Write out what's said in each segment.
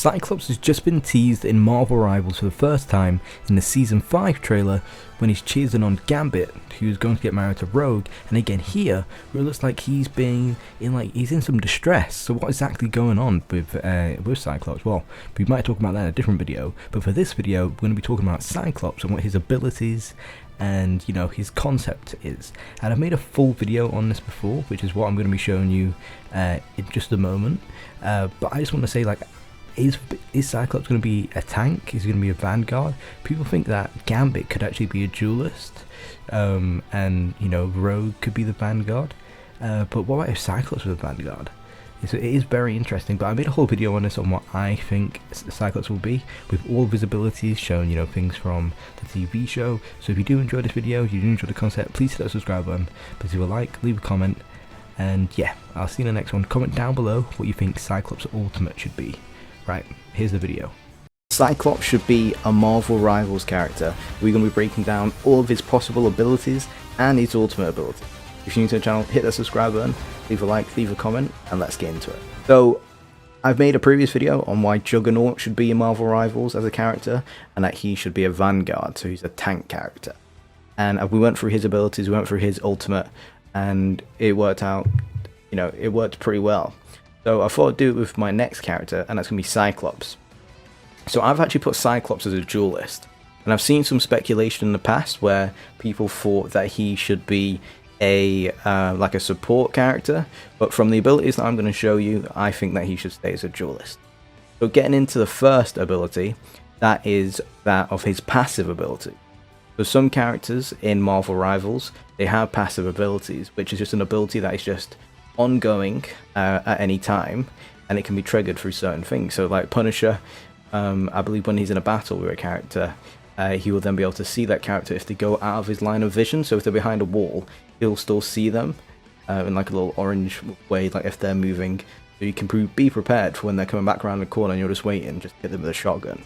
Cyclops has just been teased in Marvel Rivals for the first time in the Season 5 trailer when he's cheersing on Gambit, who's going to get married to Rogue, and again here, where it looks like he's in some distress. So what is exactly going on with Cyclops? Well, we might talk about that in a different video, but for this video, we're going to be talking about Cyclops and what his abilities and his concept is. And I've made a full video on this before, which is what I'm going to be showing you in just a moment. But I just want to say, is Cyclops going to be a tank? Is he going to be a vanguard? People think that Gambit could actually be a duelist, and Rogue could be the vanguard. But what about if Cyclops was a vanguard? So it is very interesting, but I made a whole video on this, on what I think Cyclops will be, with all visibilities shown, things from the TV show. So if you do enjoy this video, if you do enjoy the concept, please hit that subscribe button, please leave a like, leave a comment, and yeah, I'll see you in the next one. Comment down below what you think Cyclops Ultimate should be. Right, here's the video. Cyclops should be a Marvel Rivals character. We're going to be breaking down all of his possible abilities and his ultimate ability. If you're new to the channel, hit that subscribe button, leave a like, leave a comment, and let's get into it. So, I've made a previous video on why Juggernaut should be in Marvel Rivals as a character, and that he should be a vanguard, so he's a tank character. And we went through his abilities, we went through his ultimate, and it worked out, it worked pretty well. So I thought I'd do it with my next character, and that's going to be Cyclops. So I've actually put Cyclops as a duelist, and I've seen some speculation in the past where people thought that he should be like a support character, but from the abilities that I'm going to show you, I think that he should stay as a duelist. So getting into the first ability, that is that of his passive ability. So some characters in Marvel Rivals, they have passive abilities, which is just an ability that is just ongoing at any time, and it can be triggered through certain things. So like Punisher, I believe when he's in a battle with a character, he will then be able to see that character if they go out of his line of vision. So if they're behind a wall, he'll still see them in like a little orange way, like if they're moving. So you can be prepared for when they're coming back around the corner and you're just waiting, just hit them with a shotgun.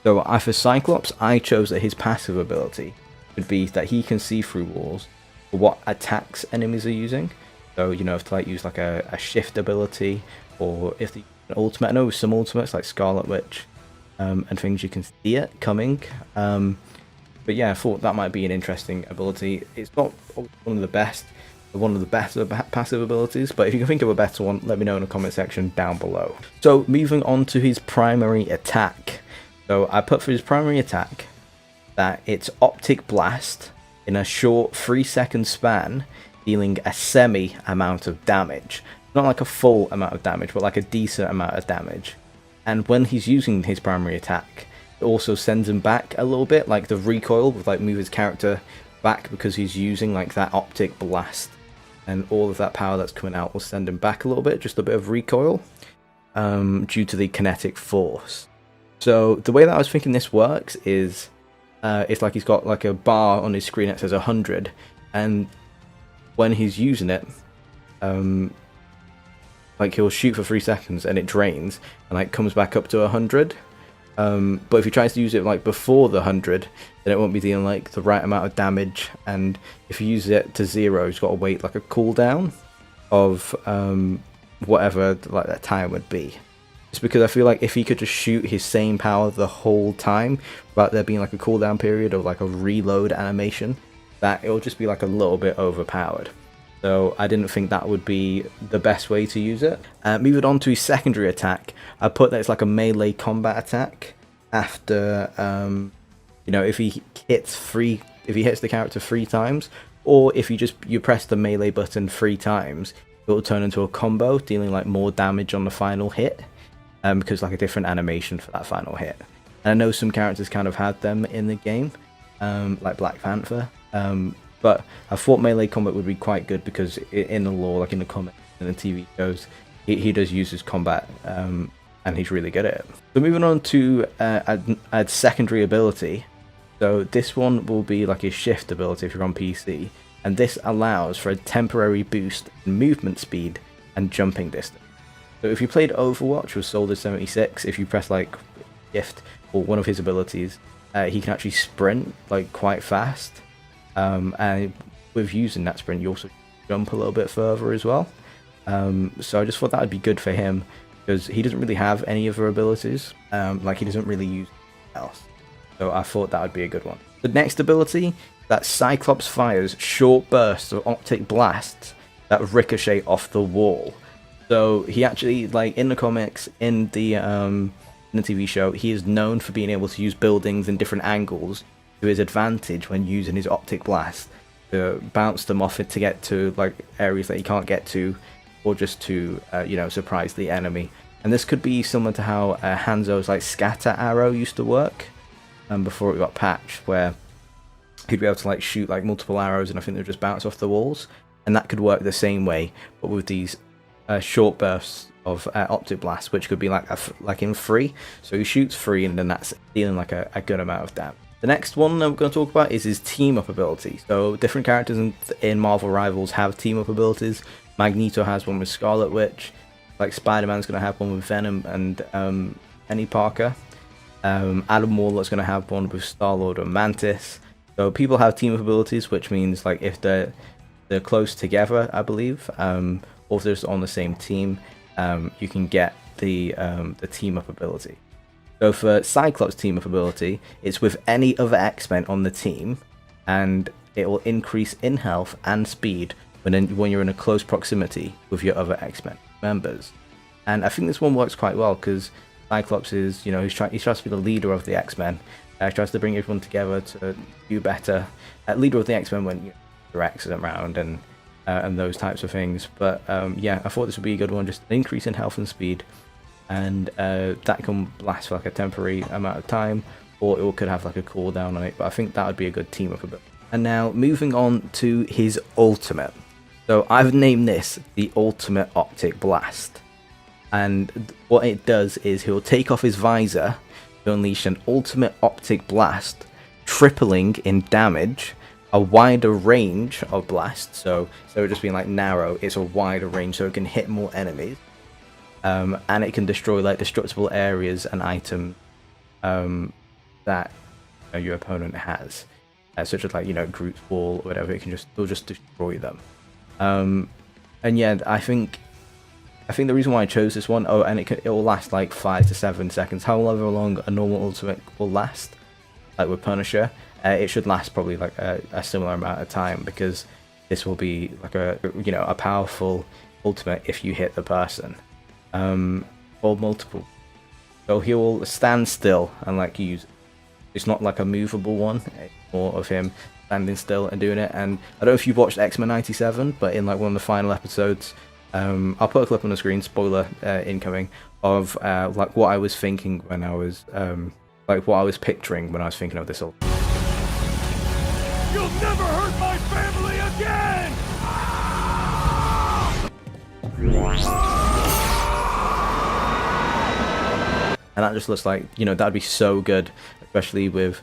So for Cyclops, I chose that his passive ability would be that he can see through walls for what attacks enemies are using. So if to use like a shift ability, or if an ultimate. I know with some ultimates like Scarlet Witch and things, you can see it coming. But yeah, I thought that might be an interesting ability. It's not one of the best, one of the better passive abilities, but if you can think of a better one, let me know in the comment section down below. So moving on to his primary attack. So I put for his primary attack that it's Optic Blast in a short 3-second span, dealing a semi amount of damage. Not like a full amount of damage, but like a decent amount of damage. And when he's using his primary attack, it also sends him back a little bit, like the recoil would like move his character back because he's using like that Optic Blast, and all of that power that's coming out will send him back a little bit, just a bit of recoil due to the kinetic force. So the way that I was thinking this works is it's like he's got like a bar on his screen that says 100, and when he's using it, like he'll shoot for 3 seconds and it drains and like comes back up to 100. But if he tries to use it like before the 100, then it won't be dealing like the right amount of damage. And if he uses it to 0, he's got to wait like a cooldown of whatever like that time would be. Just because I feel like if he could just shoot his same power the whole time without there being like a cooldown period of like a reload animation, that it'll just be like a little bit overpowered. So I didn't think that would be the best way to use it. Moving on to his secondary attack, I put that it's like a melee combat attack. After if he hits the character 3 times, or if you press the melee button 3 times, it will turn into a combo, dealing like more damage on the final hit, because like a different animation for that final hit. And I know some characters kind of had them in the game, like Black Panther. But I thought melee combat would be quite good because in the lore, like in the comics and the TV shows, he does use his combat, and he's really good at it. So moving on to add secondary ability. So this one will be like his shift ability if you're on PC, and this allows for a temporary boost in movement speed and jumping distance. So if you played Overwatch with Soldier 76, if you press like shift or one of his abilities, he can actually sprint like quite fast. And with using that sprint, you also jump a little bit further as well. So I just thought that would be good for him. because he doesn't really have any other abilities. Like he doesn't really use anything else. So I thought that would be a good one. The next ability, that Cyclops fires short bursts of optic blasts that ricochet off the wall. So he actually, like in the comics, in the TV show, he is known for being able to use buildings in different angles to his advantage when using his optic blast to bounce them off it to get to like areas that he can't get to, or just to you know, surprise the enemy. And this could be similar to how Hanzo's like scatter arrow used to work before it got patched, where he'd be able to like shoot like multiple arrows and I think they'd just bounce off the walls, and that could work the same way but with these short bursts of optic blast, which could be like in free, so he shoots free and then that's dealing like a good amount of damage. The next one that we're going to talk about is his team up ability. So different characters in Marvel Rivals have team up abilities. Magneto has one with Scarlet Witch, like Spider-Man's going to have one with Venom and Penny Parker. Adam Warlock's going to have one with Starlord and Mantis. So people have team up abilities, which means like if they're close together, I believe, or if they're on the same team, you can get the team up ability. So for Cyclops team up ability, it's with any other X-Men on the team, and it will increase in health and speed when you're in a close proximity with your other X-Men members. And I think this one works quite well because Cyclops is, you know, he tries to be the leader of the X-Men. He tries to bring everyone together to do better. Leader of the X-Men when your X isn't around and those types of things. But yeah, I thought this would be a good one, just an increase in health and speed, and that can last for like a temporary amount of time, or it could have like a cooldown on it. But I think that would be a good team up a bit. And now moving on to his ultimate. So I've named this the Ultimate Optic Blast. And what it does is he'll take off his visor to unleash an ultimate optic blast, tripling in damage, a wider range of blasts. So just being like narrow, it's a wider range, so it can hit more enemies, and it can destroy like destructible areas and items that your opponent has, such as like, you know, Groot's wall or whatever. It'll just destroy them. And yeah, I think the reason why I chose this one, and it will last like 5 to 7 seconds, however long a normal ultimate will last, like with Punisher, it should last probably like a similar amount of time, because this will be like a powerful ultimate if you hit the person, or multiple. So he will stand still and like use. It's not like a movable one, it's more of him standing still and doing it. And I don't know if you've watched X-Men 97, but in like one of the final episodes, I'll put a clip on the screen, spoiler incoming, of like what I was thinking when I was like what I was picturing when I was thinking of this all. You'll never hurt my family again! And that just looks like, you know, that'd be so good, especially with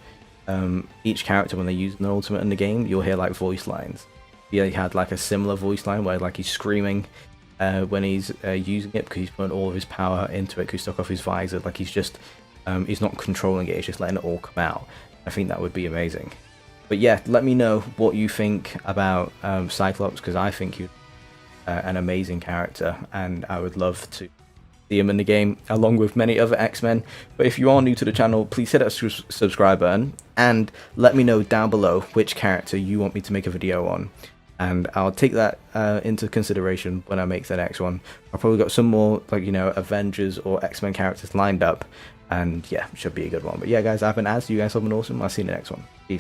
each character when they use an ultimate in the game. You'll hear like voice lines. Yeah, he had like a similar voice line where like he's screaming when he's using it, because he's putting all of his power into it, because he's stuck off his visor. Like he's just he's not controlling it, he's just letting it all come out. I think that would be amazing. But yeah, let me know what you think about Cyclops, because I think he's an amazing character, and I would love to see him in the game along with many other X-Men. But if you are new to the channel, please hit that subscribe button and let me know down below which character you want me to make a video on, and I'll take that into consideration when I make the next one. I've probably got some more, like, you know, Avengers or X-Men characters lined up, and yeah, it should be a good one. But yeah guys, I've been Az, you guys have been awesome. I'll see you in the next one. Peace.